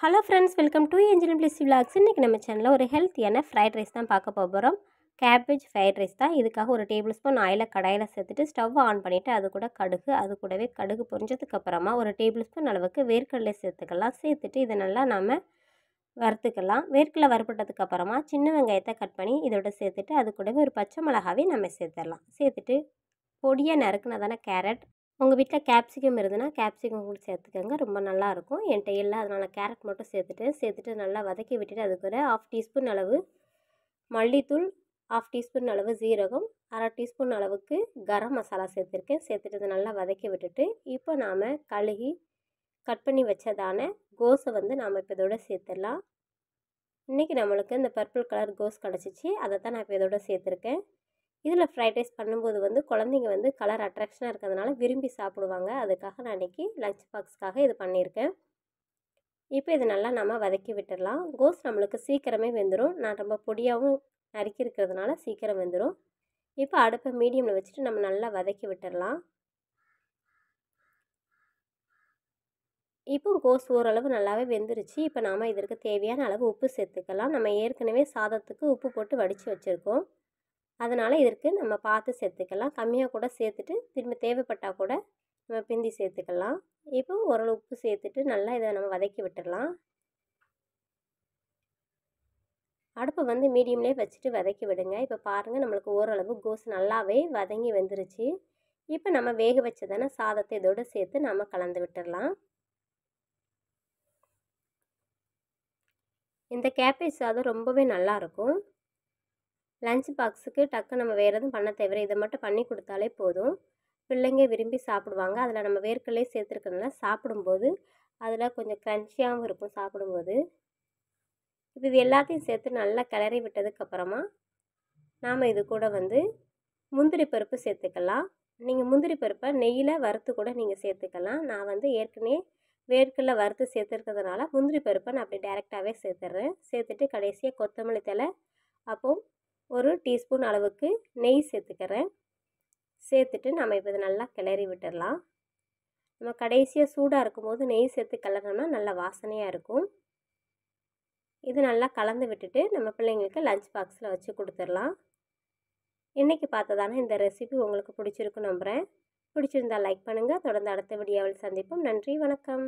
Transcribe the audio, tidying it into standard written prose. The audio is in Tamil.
Hello friends, welcome to angel plus vlogs. இன்றைக்கி நம்ம சேனலில் ஒரு ஹெல்த்தியான ஃப்ரைட் ரைஸ் தான் பார்க்க போகிறோம். கேபேஜ் ஃப்ரைட் ரைஸ் தான். இதுக்காக ஒரு டேபிள் ஸ்பூன் ஆயிலை கடாயில் சேர்த்துட்டு ஸ்டவ் ஆன் பண்ணிவிட்டு அது கூட கடுகு, அது கூடவே கடுகு பொரிஞ்சதுக்கப்புறமா ஒரு டேபிள் ஸ்பூன் அளவுக்கு வேர்க்கடலை சேர்த்துக்கலாம். சேர்த்துட்டு இதை நல்லா நம்ம வறுத்துக்கலாம். வேர்க்கடலை வறுப்பட்டதுக்கப்புறமா சின்ன வெங்காயத்தை கட் பண்ணி இதோட சேர்த்துட்டு அது கூடவே ஒரு பச்சை மிளகாவே நம்ம சேர்த்துடலாம். சேர்த்துட்டு பொடியாக நறுக்குனதான கேரட், உங்கள் வீட்டில் கேப்சிகம் இருந்ததுன்னா கேப்சிகம் கூட சேர்த்துக்கோங்க, ரொம்ப நல்லாயிருக்கும். என்கிட்ட இல்லை, அதனால் கேரட் மட்டும் சேர்த்துட்டு நல்லா வதக்கி விட்டுட்டு அது கூட 1/2 டீஸ்பூன் அளவு மல்லித்தூள், 1/2 டீஸ்பூன் அளவு ஜீரகம், 1/2 டீஸ்பூன் அளவுக்கு கரம் மசாலா சேர்த்துருக்கேன். சேர்த்துட்டு அதை நல்லா வதக்கி விட்டுட்டு இப்போ நாம் கழுகி கட் பண்ணி வச்சதான கோஸை நாம் இப்போ இதோட சேர்த்துடலாம். இன்றைக்கி நம்மளுக்கு இந்த பர்பிள் கலர் கோஸ் கிடச்சிச்சு, அதை தான் நான் இப்போ இதோட சேர்த்துருக்கேன். இதில் ஃப்ரைட் ரைஸ் பண்ணும்போது குழந்தைங்க கலர் அட்ராக்ஷனாக இருக்கிறதுனால விரும்பி சாப்பிடுவாங்க. அதுக்காக நான் இன்றைக்கி லஞ்ச் பாக்ஸ்க்காக இது பண்ணியிருக்கேன். இப்போ இது நல்லா நம்ம வதக்கி விட்டுடலாம். கோஸ் நம்மளுக்கு சீக்கிரமே வெந்துடும். நான் ரொம்ப பொடியாகவும் நறுக்கி இருக்கிறதுனால சீக்கிரம் வெந்துடும். இப்போ அடுப்பை மீடியமில் வச்சுட்டு நம்ம நல்லா வதக்கி விட்டுடலாம். இப்போ கோஸ் ஓரளவு நல்லாவே வெந்துருச்சு. இப்போ நாம் இதற்கு தேவையான அளவு உப்பு சேர்த்துக்கலாம். நம்ம ஏற்கனவே சாதத்துக்கு உப்பு போட்டு வடித்து வச்சுருக்கோம், அதனால் இதற்கு நம்ம பார்த்து சேர்த்துக்கலாம். கம்மியாக கூட சேர்த்துட்டு திரும்ப தேவைப்பட்டால் கூட நம்ம பிந்தி சேர்த்துக்கலாம். இப்போ ஓரளவு உப்பு சேர்த்துட்டு நல்லா இதை நம்ம வதக்கி விட்டுடலாம். அடுப்பை மீடியம்லேயே வச்சுட்டு வதக்கி விடுங்க. இப்போ பாருங்கள், நம்மளுக்கு ஓரளவு கோஸ் நல்லாவே வதங்கி வெந்துருச்சு. இப்போ நம்ம வேக வச்சதான சாதத்தை இதோடு சேர்த்து நம்ம கலந்து விட்டுடலாம். இந்த கேபேஜ் சாதம் ரொம்பவே நல்லாயிருக்கும். லஞ்ச் பாக்ஸுக்கு டக்கு நம்ம வேறு எதுவும் பண்ண தேவை, இதை மட்டும் பண்ணி கொடுத்தாலே போதும். பிள்ளைங்க விரும்பி சாப்பிடுவாங்க. அதில் நம்ம வேர்க்கடலையே சேர்த்துருக்கனால சாப்பிடும்போது அதில் கொஞ்சம் க்ரன்ச்சியாகவும் இருக்கும் சாப்பிடும்போது. இப்போ இது எல்லாத்தையும் சேர்த்து நல்லா கிளறி விட்டதுக்கப்புறமா நாம் இது கூட முந்திரி பருப்பு சேர்த்துக்கலாம். நீங்கள் முந்திரி பருப்பை நெய்யில் வறுத்து கூட நீங்கள் சேர்த்துக்கலாம். நான் ஏற்கனவே வேர்க்கடலை வறுத்து சேர்த்துருக்கிறதுனால முந்திரி பருப்பை நான் அப்படி டைரெக்டாகவே சேர்த்துட்றேன். சேர்த்துட்டு கடைசியாக கொத்தமல்லி தழை, அப்போது ஒரு டீஸ்பூன் அளவுக்கு நெய் சேர்த்துக்கிறேன். சேர்த்துட்டு நம்ம இப்போ இதை நல்லா கிளறி விட்டுடலாம். நம்ம கடைசியாக சூடாக இருக்கும்போது நெய் சேர்த்து கிளறினோம்னா நல்லா வாசனையாக இருக்கும். இது நல்லா கலந்து விட்டுட்டு நம்ம பிள்ளைங்களுக்கு லஞ்ச் பாக்ஸில் வச்சு கொடுத்துடலாம். இன்றைக்கி பார்த்ததான இந்த ரெசிபி உங்களுக்கு பிடிச்சிருக்குன்னு நம்புகிறேன். பிடிச்சிருந்தால் லைக் பண்ணுங்கள். தொடர்ந்து அடுத்த வீடியோவில் சந்திப்போம். நன்றி, வணக்கம்.